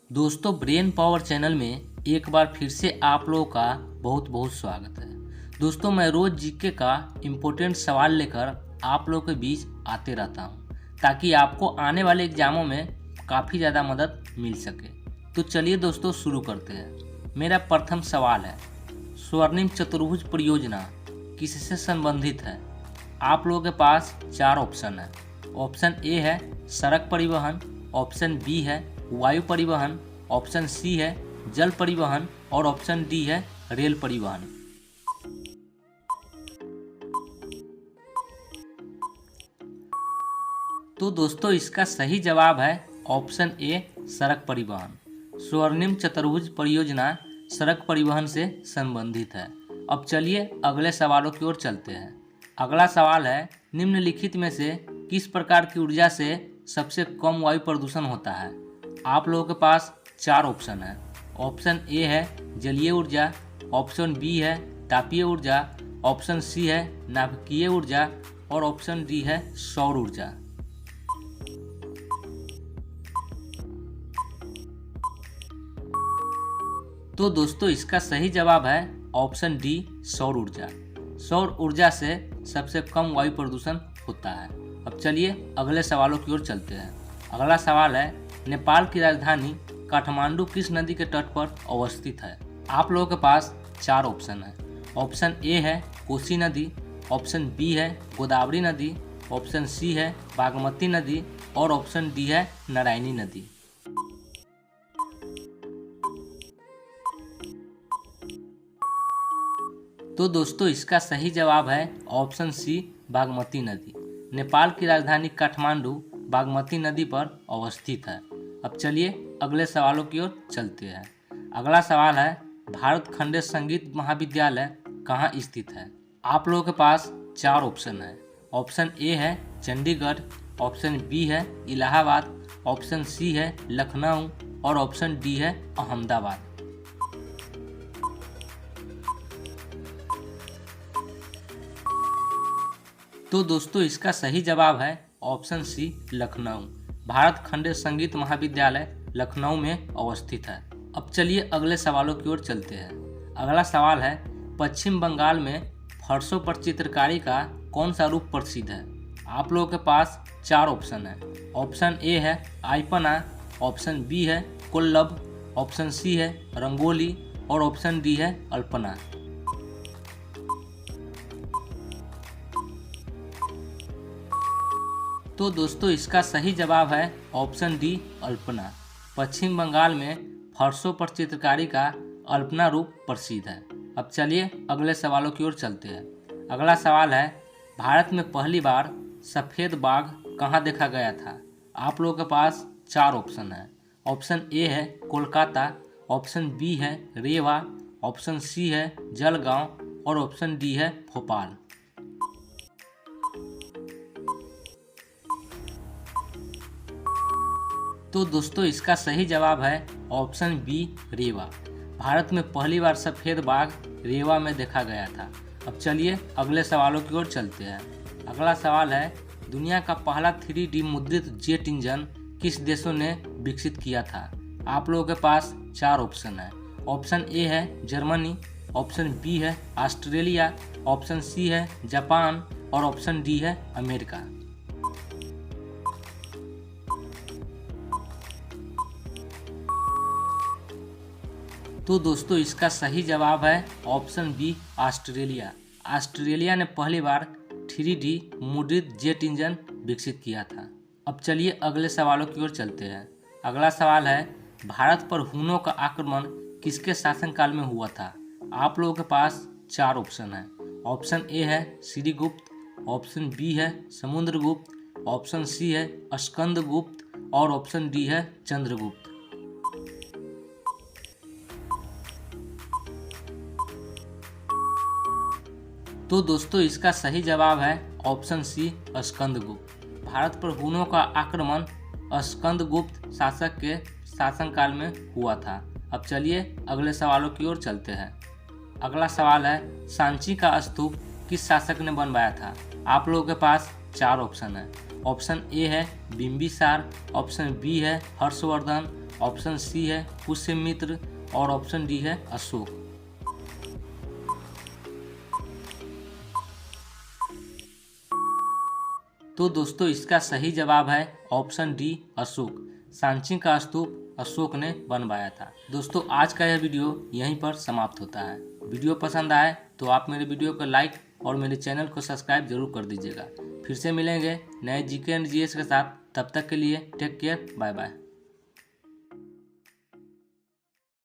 दोस्तों, brain power channel में एक बार फिर से आप लोगों का बहुत बहुत स्वागत है। दोस्तों, मैं रोज जीके का इम्पोर्टेंट सवाल लेकर आप लोगों के बीच आते रहता हूं, ताकि आपको आने वाले एग्जामों में काफ़ी ज़्यादा मदद मिल सके। तो चलिए दोस्तों, शुरू करते हैं। मेरा प्रथम सवाल है, स्वर्णिम चतुर्भुज परियोजना किससे संबंधित है? आप लोगों के पास चार ऑप्शन है। ऑप्शन ए है सड़क परिवहन, ऑप्शन बी है वायु परिवहन, ऑप्शन सी है जल परिवहन और ऑप्शन डी है रेल परिवहन। तो दोस्तों, इसका सही जवाब है ऑप्शन ए सड़क परिवहन। स्वर्णिम चतुर्भुज परियोजना सड़क परिवहन से संबंधित है। अब चलिए अगले सवालों की ओर चलते हैं। अगला सवाल है, निम्नलिखित में से किस प्रकार की ऊर्जा से सबसे कम वायु प्रदूषण होता है? आप लोगों के पास चार ऑप्शन है। ऑप्शन ए है जलीय ऊर्जा, ऑप्शन बी है तापीय ऊर्जा, ऑप्शन सी है नाभिकीय ऊर्जा और ऑप्शन डी है सौर ऊर्जा। तो दोस्तों, इसका सही जवाब है ऑप्शन डी सौर ऊर्जा। सौर ऊर्जा से सबसे कम वायु प्रदूषण होता है। अब चलिए अगले सवालों की ओर चलते हैं। अगला सवाल है, नेपाल की राजधानी काठमांडू किस नदी के तट पर अवस्थित है? आप लोगों के पास चार ऑप्शन है। ऑप्शन ए है कोसी नदी, ऑप्शन बी है गोदावरी नदी, ऑप्शन सी है बागमती नदी और ऑप्शन डी है नारायणी नदी। तो दोस्तों, इसका सही जवाब है ऑप्शन सी बागमती नदी। नेपाल की राजधानी काठमांडू बागमती नदी पर अवस्थित है। अब चलिए अगले सवालों की ओर चलते हैं। अगला सवाल है, भारत खंडे संगीत महाविद्यालय कहाँ स्थित है? आप लोगों के पास चार ऑप्शन है। ऑप्शन ए है चंडीगढ़, ऑप्शन बी है इलाहाबाद, ऑप्शन सी है लखनऊ और ऑप्शन डी है अहमदाबाद। तो दोस्तों, इसका सही जवाब है ऑप्शन सी लखनऊ। भारत खंडे संगीत महाविद्यालय लखनऊ में अवस्थित है। अब चलिए अगले सवालों की ओर चलते हैं। अगला सवाल है, पश्चिम बंगाल में फरसों पर चित्रकारी का कौन सा रूप प्रसिद्ध है? आप लोगों के पास चार ऑप्शन है। ऑप्शन ए है आइपना, ऑप्शन बी है कोल्लभ, ऑप्शन सी है रंगोली और ऑप्शन डी है अल्पना। तो दोस्तों, इसका सही जवाब है ऑप्शन डी अल्पना। पश्चिम बंगाल में फरसों पर चित्रकारी का अल्पना रूप प्रसिद्ध है। अब चलिए अगले सवालों की ओर चलते हैं। अगला सवाल है, भारत में पहली बार सफ़ेद बाघ कहाँ देखा गया था? आप लोगों के पास चार ऑप्शन है। ऑप्शन ए है कोलकाता, ऑप्शन बी है रेवा, ऑप्शन सी है जलगांव और ऑप्शन डी है भोपाल। तो दोस्तों, इसका सही जवाब है ऑप्शन बी रेवा। भारत में पहली बार सफ़ेद बाघ रेवा में देखा गया था। अब चलिए अगले सवालों की ओर चलते हैं। अगला सवाल है, दुनिया का पहला 3D मुद्रित जेट इंजन किस देशों ने विकसित किया था? आप लोगों के पास चार ऑप्शन है। ऑप्शन ए है जर्मनी, ऑप्शन बी है ऑस्ट्रेलिया, ऑप्शन सी है जापान और ऑप्शन डी है अमेरिका। तो दोस्तों, इसका सही जवाब है ऑप्शन बी ऑस्ट्रेलिया। ऑस्ट्रेलिया ने पहली बार 3D मुद्रित जेट इंजन विकसित किया था। अब चलिए अगले सवालों की ओर चलते हैं। अगला सवाल है, भारत पर हुनों का आक्रमण किसके शासनकाल में हुआ था? आप लोगों के पास चार ऑप्शन है। ऑप्शन ए है श्रीगुप्त, ऑप्शन बी है समुद्रगुप्त, ऑप्शन सी है स्कंदगुप्त और ऑप्शन डी है चंद्रगुप्त। तो दोस्तों, इसका सही जवाब है ऑप्शन सी स्कंदगुप्त। भारत पर हुनों का आक्रमण स्कंदगुप्त शासक के शासनकाल में हुआ था। अब चलिए अगले सवालों की ओर चलते हैं। अगला सवाल है, सांची का स्तूप किस शासक ने बनवाया था? आप लोगों के पास चार ऑप्शन है। ऑप्शन ए है बिम्बिसार, ऑप्शन बी है हर्षवर्धन, ऑप्शन सी है पुष्यमित्र और ऑप्शन डी है अशोक। तो दोस्तों इसका सही जवाब है ऑप्शन डी अशोक। सांची का स्तूप अशोक ने बनवाया था। दोस्तों आज का यह वीडियो यहीं पर समाप्त होता है। वीडियो पसंद आए तो आप मेरे वीडियो को लाइक और मेरे चैनल को सब्सक्राइब जरूर कर दीजिएगा। फिर से मिलेंगे नए जीके एंड जीएस के साथ। तब तक के लिए टेक केयर, बाय बाय।